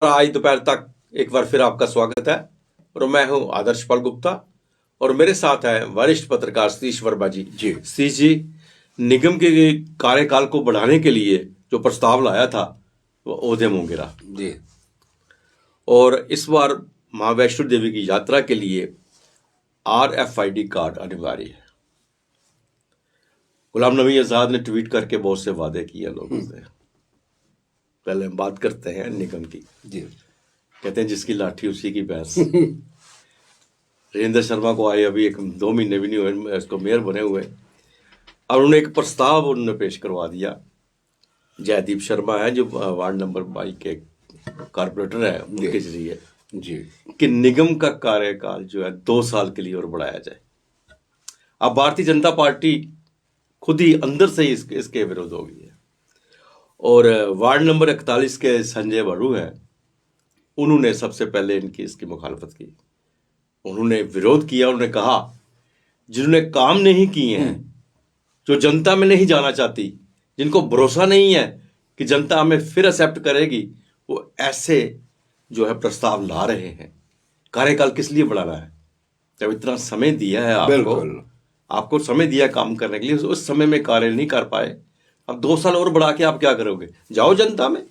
आज दोपहर तक एक बार फिर आपका स्वागत है। और मैं हूं आदर्श पाल गुप्ता और मेरे साथ है वरिष्ठ पत्रकार सतीश वर्मा जी। सतीश जी, निगम के कार्यकाल को बढ़ाने के लिए जो प्रस्ताव लाया था वो ओहदे मुंह गिरा जी। और इस बार मां वैष्णो देवी की यात्रा के लिए RFID कार्ड अनिवार्य है। गुलाम नबी आजाद ने ट्वीट करके बहुत से वादे किए लोगों से। पहले हम बात करते हैं निगम की। जी। कहते हैं जिसकी लाठी उसी की भैंस। वीरेंद्र शर्मा को आए अभी 1-2 महीने भी नहीं हुए इसको मेयर बने हुए, और उन्होंने एक प्रस्ताव उन्होंने पेश करवा दिया। जयदीप शर्मा है जो वार्ड नंबर 22 के कारपोरेटर है, उनके जरिए जी कि निगम का कार्यकाल जो है 2 साल के लिए और बढ़ाया जाए। अब भारतीय जनता पार्टी खुद ही अंदर से ही इसके विरोध हो गई है। और वार्ड नंबर 41 के संजय बड़ू हैं, उन्होंने सबसे पहले इसकी मुखालफत की। उन्होंने विरोध किया। उन्होंने कहा जिन्होंने काम नहीं किए हैं, जो जनता में नहीं जाना चाहती, जिनको भरोसा नहीं है कि जनता हमें फिर एक्सेप्ट करेगी, वो ऐसे जो है प्रस्ताव ला रहे हैं। कार्यकाल किस लिए बढ़ाना है जब इतना समय दिया है आपको समय दिया काम करने के लिए, उस समय में कार्य नहीं कर पाए। अब 2 साल और बढ़ा के आप क्या करोगे? जाओ जनता में,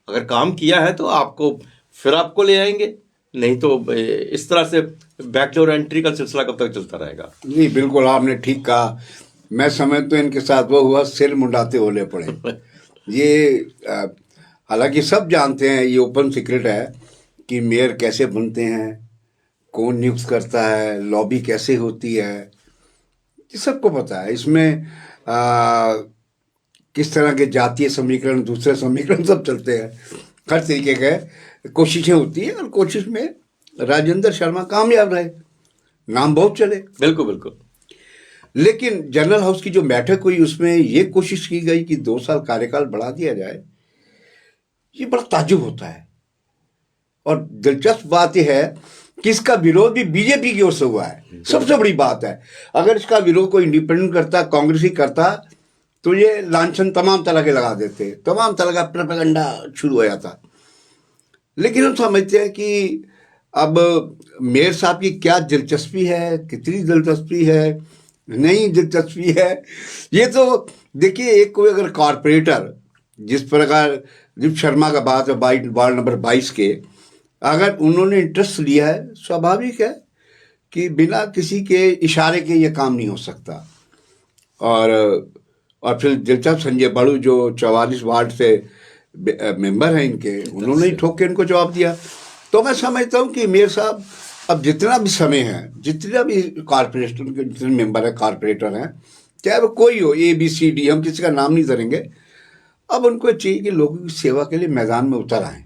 अगर काम किया है तो आपको ले आएंगे, नहीं तो इस तरह से बैकडोर एंट्री का सिलसिला कब तक चलता रहेगा? जी बिल्कुल, आपने ठीक कहा। मैं समझ तो इनके साथ वो हुआ सिर मुंडाते ओले पड़े। ये हालांकि सब जानते हैं, ये ओपन सीक्रेट है कि मेयर कैसे बनते हैं, कौन नियुक्त करता है, लॉबी कैसे होती है, ये सबको पता है। इसमें किस तरह के जातीय समीकरण, दूसरे समीकरण सब चलते हैं। हर तरीके के कोशिशें होती है और कोशिश में राजेंद्र शर्मा कामयाब रहे, नाम बहुत चले। बिल्कुल बिल्कुल। लेकिन जनरल हाउस की जो बैठक हुई उसमें ये कोशिश की गई कि 2 साल कार्यकाल बढ़ा दिया जाए। ये बड़ा ताज्जुब होता है। और दिलचस्प बात यह है कि इसका विरोध भी बीजेपी की ओर से हुआ है। सबसे बड़ी बात है, अगर इसका विरोध कोई इंडिपेंडेंट करता, कांग्रेस ही करता, तो ये लांछन तमाम तरह के लगा देते, तमाम तरह का प्रोपेगेंडा शुरू हो जाता। लेकिन हम समझते हैं कि अब मेयर साहब की क्या दिलचस्पी है, कितनी दिलचस्पी है, नहीं दिलचस्पी है, ये तो देखिए। एक कोई अगर कॉरपोरेटर, जिस प्रकार दीप शर्मा का बात है वार्ड नंबर 22 के, अगर उन्होंने इंटरेस्ट लिया है, स्वाभाविक है कि बिना किसी के इशारे के ये काम नहीं हो सकता। और फिर दिलचस्प संजय बड़ू जो 44 वार्ड से मेंबर हैं इनके, उन्होंने ही ठोक के इनको जवाब दिया। तो मैं समझता हूँ कि मेयर साहब अब जितना भी समय है, जितना भी कॉरपोरेशन के जितने मेंबर है, कॉरपोरेटर हैं, चाहे वो कोई हो, ABCD, हम किसी का नाम नहीं धरेंगे, अब उनको चाहिए कि लोगों की सेवा के लिए मैदान में उतर आए।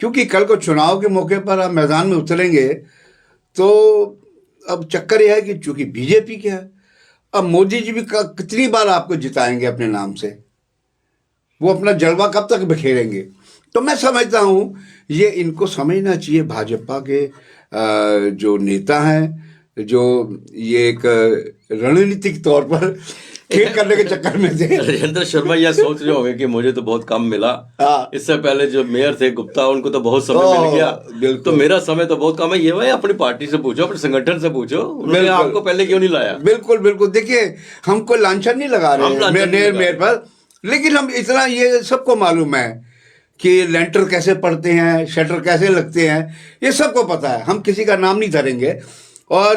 क्योंकि कल को चुनाव के मौके पर आप मैदान में उतरेंगे तो अब चक्कर यह है कि चूंकि बीजेपी के है, अब मोदी जी भी कितनी बार आपको जिताएंगे अपने नाम से, वो अपना जलवा कब तक बिखेरेंगे। तो मैं समझता हूँ ये इनको समझना चाहिए, भाजपा के जो नेता हैं, जो ये एक रणनीतिक तौर पर खेल करने के चक्कर में थे। राजेंद्र शर्मा यह सोच रहे होंगे कि मुझे तो बहुत कम मिला, इससे पहले जो मेयर थे गुप्ता, उनको तो बहुत समय मिल गया, तो मेरा समय तो बहुत कम है। ये भाई अपनी पार्टी से पूछो, अपने संगठन से पूछो, उन्होंने आपको पहले क्यों नहीं लाया? बिल्कुल बिल्कुल। देखिए, हम कोई लांछन नहीं लगा रहे मेयर पर, लेकिन हम इतना ये सबको मालूम है कि लेंटर कैसे पड़ते हैं, शटर कैसे लगते हैं, ये सबको पता है। हम किसी का नाम नहीं धरेंगे। और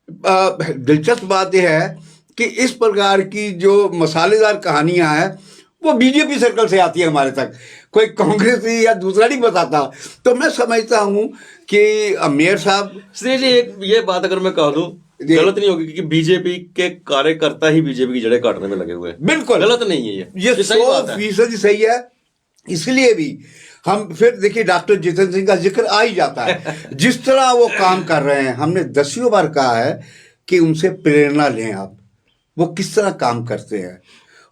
दिलचस्प बात यह है कि इस प्रकार की जो मसालेदार कहानियां हैं वो बीजेपी सर्कल से आती है हमारे तक, कोई कांग्रेसी या दूसरा नहीं बताता। तो मैं समझता हूं कि मेयर साहब श्री जी, एक ये बात अगर मैं कह दूं, गलत नहीं होगी कि बीजेपी के कार्यकर्ता ही बीजेपी की जड़ें काटने में लगे हुए हैं। बिल्कुल गलत नहीं है ये 100% सही है। इसलिए भी हम फिर देखिए, डॉक्टर जितेंद्र सिंह का जिक्र आ ही जाता है। जिस तरह वो काम कर रहे हैं, हमने 10 बार कहा है कि उनसे प्रेरणा लें आप, वो किस तरह काम करते हैं।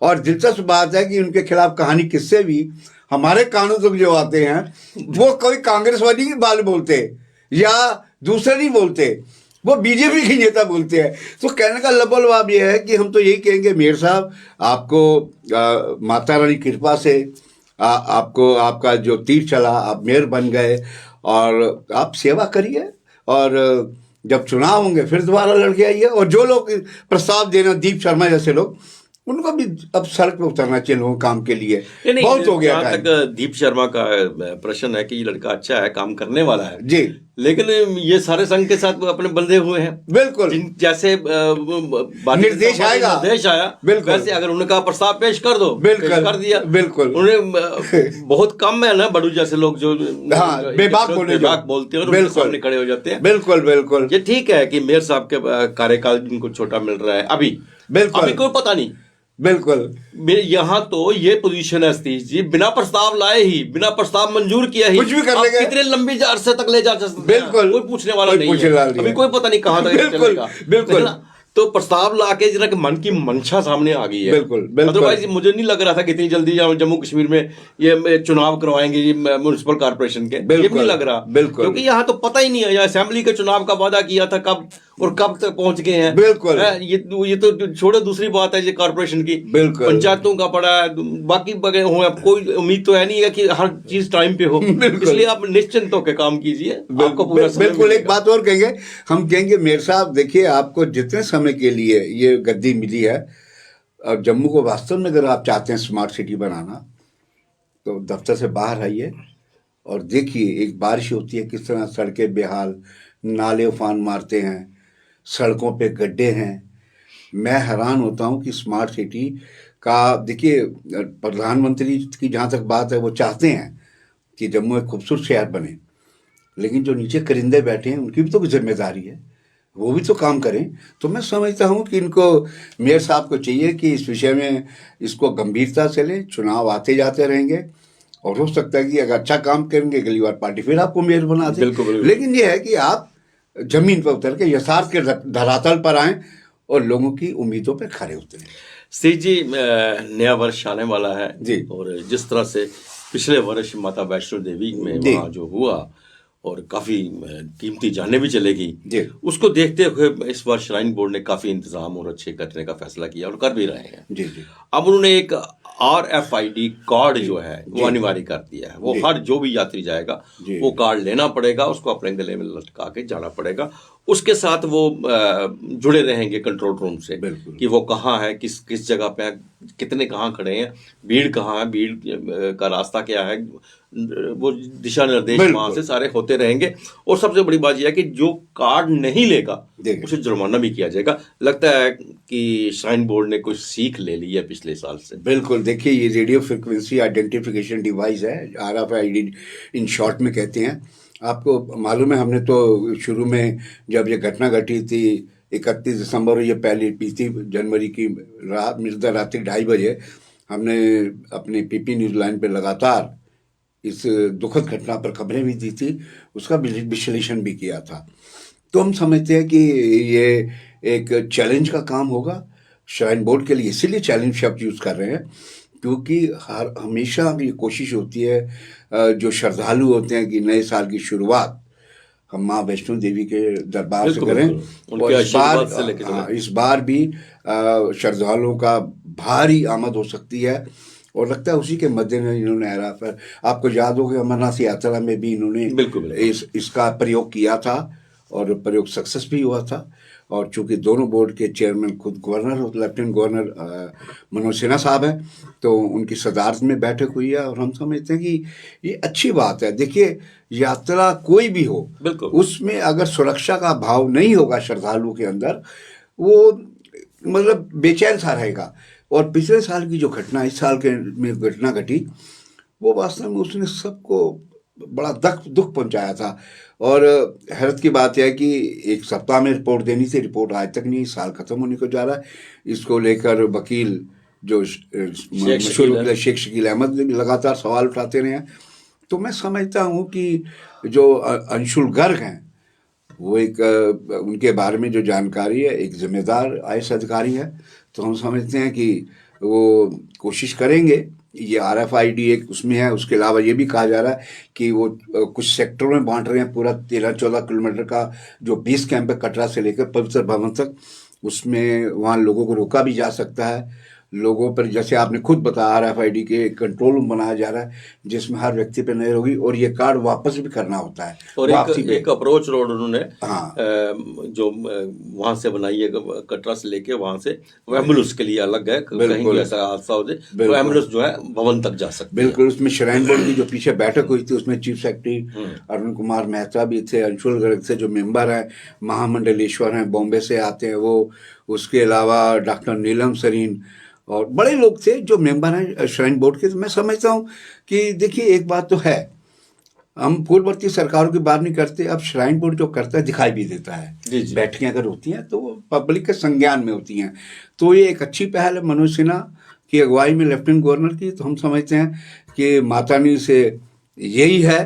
और दिलचस्प बात है कि उनके खिलाफ कहानी किससे भी हमारे कानून तक जो आते हैं, वो कोई कांग्रेसवादी की बात बोलते या दूसरे नहीं बोलते, वो बीजेपी के नेता बोलते हैं। तो कहने का लबोलवाब ये है कि हम तो यही कहेंगे, मेयर साहब आपको माता रानी कृपा से आपको आपका जो तीर चला, आप मेयर बन गए और आप सेवा करिए, और जब चुनाव होंगे फिर दोबारा लड़के आइए। और जो लोग प्रस्ताव देना, दीप शर्मा जैसे लोग, उनको भी अब सड़क पे उतरना चाहिए लोगों काम के लिए। नहीं, बहुत हो गया जहाँ टाइम। तक दीप शर्मा का प्रश्न है कि ये लड़का अच्छा है, काम करने वाला है जी, लेकिन ये सारे संघ के साथ वो अपने बंधे हुए हैं। बिल्कुल। जैसे निर्देश आएगा, निर्देश आया, बिल्कुल। वैसे अगर उन्होंने कहा प्रस्ताव पेश कर दो, बिल्कुल, पेश कर दिया। बिल्कुल। उन्हें बहुत कम है ना बड़ू जैसे लोग जो हाँ, बेबाक बोलते हैं और उनके सामने खड़े हो जाते हैं। बिल्कुल बिल्कुल। ये ठीक है कि मेयर साहब के कार्यकाल जिनको छोटा मिल रहा है अभी, बिल्कुल, अभी कोई पता नहीं। बिल्कुल। यहाँ तो ये पोजीशन है सतीश जी, बिना प्रस्ताव लाए ही, बिना प्रस्ताव मंजूर किया ही कुछ भी कर आप लेंगे। कितने लंबी अरसे तक ले जा सकते हैं, बिल्कुल, कोई पूछने वाला कोई नहीं पूछने है। वाला नहीं अभी है। कोई पता नहीं कहाँ तक ये बिल्कुल, चलेगा। बिल्कुल। है ना? तो प्रस्ताव लाके जरा कि मन की मंशा सामने आ गई है। बिल्कुल, बिल्कुल। अदरवाइज मुझे नहीं लग रहा था कि इतनी जल्दी जम्मू कश्मीर में ये चुनाव करवाएंगे ये म्युनिसिपल कॉर्पोरेशन के, ये भी नहीं लग रहा। बिल्कुल। क्योंकि यहाँ तो पता ही नहीं है, यहाँ असेंबली के चुनाव का वादा किया था कब और कब तक पहुंच गए हैं। बिल्कुल। ये तो छोड़ो, दूसरी बात है ये कॉर्पोरेशन की, बिल्कुल। पंचायतों का पड़ा है, बाकी बगे हो, कोई उम्मीद तो है नहीं है कि हर चीज टाइम पे हो। इसलिए आप निश्चिंत होकर काम कीजिए, आपको पूरा समय बिल्कुल। एक मिलेगा। बात और कहेंगे, हम कहेंगे मेयर साहब देखिए, आपको जितने समय के लिए ये गद्दी मिली है, और जम्मू को वास्तव में अगर आप चाहते हैं स्मार्ट सिटी बनाना, तो दफ्तर से बाहर आइए और देखिए एक बारिश होती है किस तरह सड़कें बेहाल, नाले उफान मारते हैं, सड़कों पे गड्ढे हैं। मैं हैरान होता हूँ कि स्मार्ट सिटी का, देखिए प्रधानमंत्री की जहाँ तक बात है, वो चाहते हैं कि जम्मू एक खूबसूरत शहर बने, लेकिन जो नीचे करिंदे बैठे हैं उनकी भी तो जिम्मेदारी है, वो भी तो काम करें। तो मैं समझता हूँ कि इनको, मेयर साहब को चाहिए कि इस विषय में इसको गंभीरता से लें। चुनाव आते जाते रहेंगे और हो सकता है कि अगर अच्छा काम करेंगे अगली बार पार्टी फिर आपको मेयर बना दे। बिल्कुल, बिल्कुल। लेकिन ये है कि आप जमीन पर उतर के यथार्थ के धरातल पर आएं और लोगों की उम्मीदों पर खरे उतरें। सी जी, नया वर्ष आने वाला है जी। और जिस तरह से पिछले वर्ष माता वैष्णो देवी में जी। वहाँ जो हुआ और काफी कीमती जानें भी चलेगी, जी। उसको देखते हुए इस बार श्राइन बोर्ड ने काफी इंतजाम और अच्छे करने का फैसला किया और कर भी रहे हैं। जी जी। अब उन्होंने एक RFID कार्ड जो है जी। वो अनिवार्य कर दिया है। वो जी। हर जो भी यात्री जाएगा जी। वो कार्ड लेना पड़ेगा, उसको अपने गले में लटका के जाना पड़ेगा। उसके साथ वो जुड़े रहेंगे कंट्रोल रूम से बिल्कुल। कि वो कहाँ है, किस जगह पे है, कितने कहाँ खड़े हैं, भीड़ कहाँ है, भीड़ का रास्ता क्या है, वो दिशा निर्देश बिल्कुल। वहां से सारे होते रहेंगे। और सबसे बड़ी बात यह है कि जो कार्ड नहीं लेगा देखिए। उसे जुर्माना भी किया जाएगा। लगता है कि श्राइन बोर्ड ने कुछ सीख ले ली है पिछले साल से। बिल्कुल। देखिए, ये रेडियो फ्रिक्वेंसी आइडेंटिफिकेशन डिवाइस है, RFID इन शॉर्ट में कहते हैं। आपको मालूम है, हमने तो शुरू में जब ये घटना घटी थी 31 दिसंबर, ये पहली बीती जनवरी की रात, रात्रि 2:30 बजे, हमने अपनी PP न्यूज़ लाइन पे लगातार इस दुखद घटना पर खबरें भी दी थी, उसका विश्लेषण भी किया था। तो हम समझते हैं कि ये एक चैलेंज का काम होगा श्राइन बोर्ड के लिए। इसीलिए चैलेंज शब्द यूज़ कर रहे हैं क्योंकि हमेशा ये कोशिश होती है, जो श्रद्धालु होते हैं कि नए साल की शुरुआत हम माँ वैष्णो देवी के दरबार से करें। और इस बार भी श्रद्धालुओं का भारी आमद हो सकती है और लगता है उसी के मद्देनजर इन्होंने RFID, आपको याद होगा अमरनाथ यात्रा में भी इन्होंने इसका प्रयोग किया था और प्रयोग सक्सेस भी हुआ था। और चूंकि दोनों बोर्ड के चेयरमैन खुद गवर्नर और लेफ्टिनेंट गवर्नर मनोज सिन्हा साहब हैं, तो उनकी सदारत में बैठक हुई है और हम समझते हैं कि ये अच्छी बात है। देखिए, यात्रा कोई भी हो, उसमें अगर सुरक्षा का भाव नहीं होगा श्रद्धालुओं के अंदर, वो मतलब बेचैन सा रहेगा। और पिछले साल की जो घटना, इस साल के में घटना घटी, वो वास्तव में उसने सबको बड़ा दुख पहुंचाया था। और हैरत की बात यह है कि एक सप्ताह में रिपोर्ट देनी थी, रिपोर्ट आज तक नहीं, साल खत्म होने को जा रहा है। इसको लेकर वकील जो मशहूर शेख शकील अहमद भी लगातार सवाल उठाते रहे हैं। तो मैं समझता हूँ कि जो अंशुल गर्ग हैं, वो एक उनके बारे में जो जानकारी है, एक जिम्मेदार IAS अधिकारी है, तो हम समझते हैं कि वो कोशिश करेंगे। ये RFID एक उसमें है। उसके अलावा ये भी कहा जा रहा है कि वो कुछ सेक्टरों में बांट रहे हैं पूरा 13-14 किलोमीटर का जो बेस कैंप है कटरा से लेकर पवित्र भवन तक, उसमें वहाँ लोगों को रोका भी जा सकता है। लोगों पर, जैसे आपने खुद बताया, RFID के कंट्रोल रूम बनाया जा रहा है जिसमें हर व्यक्ति पे नजर होगी, और ये कार्ड वापस भी करना होता है और वापसी पे। एक अप्रोच रोड उन्होंने हाँ जो वहां से बनाई है, कटरा से लेके वहां से, वो एम्बुलेंस के लिए अलग है, कहीं भी ऐसा हादसा हो जाए वो एम्बुलेंस जो है भवन तक जा सकती है। बिल्कुल। उसमें श्राइन बोर्ड की जो पीछे बैठक हुई थी उसमें चीफ सेक्रेटरी अरुण कुमार मेहता भी थे, अंशुल गर्ग से जो मेंबर हैं, महामंडलेश्वर हैं, बॉम्बे से आते हैं वो, उसके अलावा डॉक्टर नीलम सरीन और बड़े लोग थे जो मेंबर हैं श्राइन बोर्ड के। तो मैं समझता हूँ कि देखिए एक बात तो है, हम पूर्ववर्ती सरकारों की बात नहीं करते, अब श्राइन बोर्ड जो करता है दिखाई भी देता है। जी जी। बैठकें अगर होती हैं तो वो पब्लिक के संज्ञान में होती हैं, तो ये एक अच्छी पहल है मनोज सिन्हा की अगुवाई में लेफ्टिनेंट गवर्नर की। तो हम समझते हैं कि माता रानी से यही है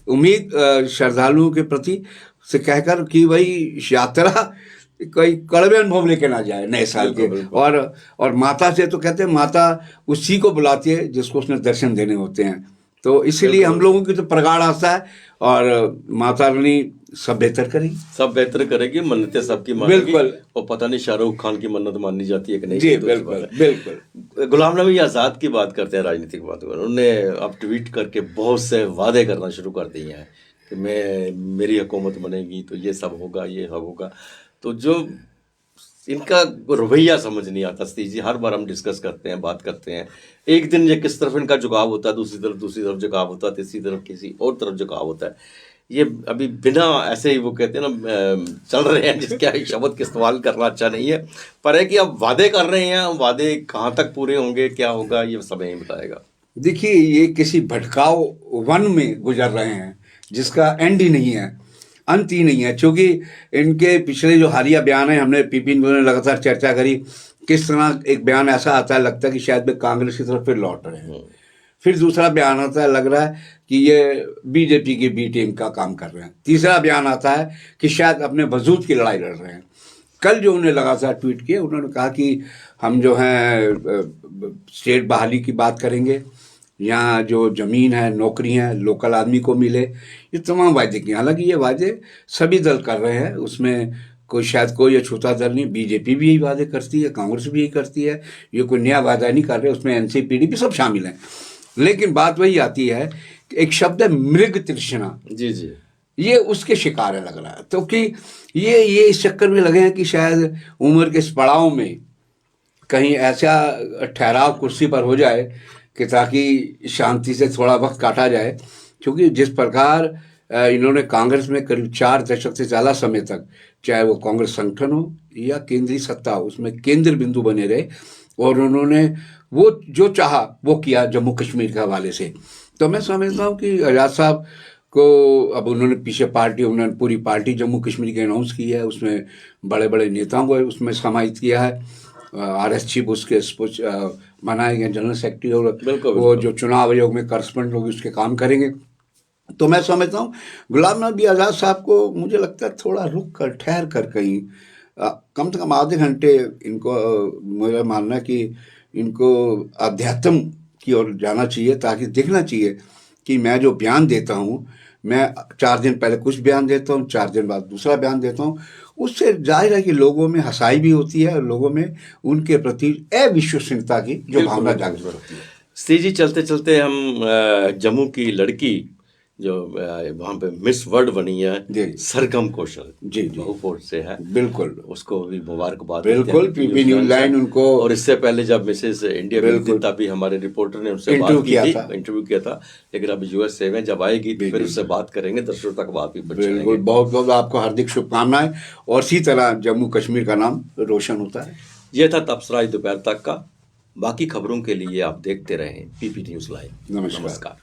उम्मीद श्रद्धालुओं के प्रति से कहकर कि भाई यात्रा कोई कड़वे अनुभव लेके ना जाए नए साल के। और माता से तो कहते हैं माता उसी को बुलाती है जिसको उसने दर्शन देने होते हैं, तो इसीलिए हम लोगों की तो प्रगाढ़ आस्था है और माता रानी सब बेहतर करेगी, सब बेहतर करेगी, मन्नतें सबकी मानेगी। बिल्कुल। और पता नहीं शाहरुख खान की मन्नत माननी जाती है कि नहीं। जी बिल्कुल बिल्कुल। गुलाम नबी आज़ाद की बात करते हैं, राजनीतिक बात, उन्होंने अब ट्वीट करके बहुत से वादे करना शुरू कर दिए हैं कि मेरी हुकूमत बनेगी तो ये सब होगा, ये सब होगा। तो जो इनका रवैया समझ नहीं आता सतीश जी, हर बार हम डिस्कस करते हैं, बात करते हैं, एक दिन ये किस तरफ इनका झुकाव होता है, दूसरी तरफ झुकाव होता है, तीसरी तरफ किसी और तरफ झुकाव होता है। ये अभी बिना ऐसे ही वो कहते हैं ना चल रहे हैं, जिसके शब्द का इस्तेमाल करना अच्छा नहीं है, पर है कि अब वादे कर रहे हैं, वादे कहाँ तक पूरे होंगे, क्या होगा, ये समय ही बताएगा। देखिए ये किसी भटकाव वन में गुजर रहे हैं जिसका एंड ही नहीं है, अंत ही नहीं है। क्योंकि इनके पिछले जो हालिया बयान है, हमने पीपी ने लगातार चर्चा करी, किस तरह एक बयान ऐसा आता है लगता है कि शायद वे कांग्रेस की तरफ फिर लौट रहे हैं, फिर दूसरा बयान आता है लग रहा है कि ये बीजेपी की बी टीम का काम कर रहे हैं, तीसरा बयान आता है कि शायद अपने वजूद की लड़ाई लड़ रहे हैं। कल जो उन्होंने लगातार ट्वीट किए, उन्होंने कहा कि हम जो हैं स्टेट बहाली की बात करेंगे, यहाँ जो ज़मीन है, नौकरी है, लोकल आदमी को मिले, ये तमाम वादे किए। हालांकि ये वादे सभी दल कर रहे हैं, उसमें कोई शायद कोई अछूता दल नहीं, बीजेपी भी यही वादे करती है, कांग्रेस भी यही करती है, ये कोई नया वादा नहीं कर रहे, उसमें एनसीपीडी भी सब शामिल हैं। लेकिन बात वही आती है कि एक शब्द है मृग तृष्णा, जी जी, ये उसके शिकार है लग रहा है। तो कि ये इस चक्कर में लगे हैं कि शायद उम्र के इस पड़ाव में कहीं ऐसा ठहराव कुर्सी पर हो जाए कि ताकि शांति से थोड़ा वक्त काटा जाए। क्योंकि जिस प्रकार इन्होंने कांग्रेस में करीब 4 दशक से ज़्यादा समय तक, चाहे वो कांग्रेस संगठन हो या केंद्रीय सत्ता हो, उसमें केंद्र बिंदु बने रहे और उन्होंने वो जो चाहा वो किया जम्मू कश्मीर के हवाले से। तो मैं समझता हूँ कि आज़ाद साहब को अब उन्होंने पीछे पार्टी, उन्होंने पूरी पार्टी जम्मू कश्मीर की अनाउंस की है, उसमें बड़े बड़े नेताओं को उसमें समाहित किया है, RS चीफ उसके बनाए गए जनरल सेक्रेटरी, और वो जो चुनाव आयोग में करस्पॉन्डेंट लोग उसके काम करेंगे। तो मैं समझता हूँ गुलाम नबी आज़ाद साहब को मुझे लगता है थोड़ा रुक कर, ठहर कर कहीं कम से कम आधे घंटे इनको, मेरा मानना है कि इनको अध्यात्म की ओर जाना चाहिए, ताकि देखना चाहिए कि मैं जो बयान देता हूँ, मैं 4 दिन पहले कुछ बयान देता हूँ, 4 दिन बाद दूसरा बयान देता हूँ, उससे जाहिर है कि लोगों में हंसाई भी होती है और लोगों में उनके प्रति अविश्वसनीयता की जो भावना जागृत होती है। सी जी, चलते चलते हम जम्मू की लड़की जो वहाँ पे मिस वर्ल्ड बनी है, सरगम कौशल, जी बहुपुर से है, बिल्कुल, उसको भी मुबारकबाद, बिल्कुल, पीपी न्यूज़ लाइन उनको। और इससे पहले जब मिसेस इंडिया गई तभी हमारे रिपोर्टर ने उनसे बात की थी, इंटरव्यू किया था, लेकिन अब US से में जब आएगी तो फिर उससे बात करेंगे, दर्शकों तक बात भी बिल्कुल। बहुत बहुत आपको हार्दिक शुभकामनाएं और इसी तरह जम्मू कश्मीर का नाम रोशन होता है। यह था तबसरा दोपहर तक का। बाकी खबरों के लिए आप देखते रहें पीपी न्यूज़ लाइव। नमस्कार।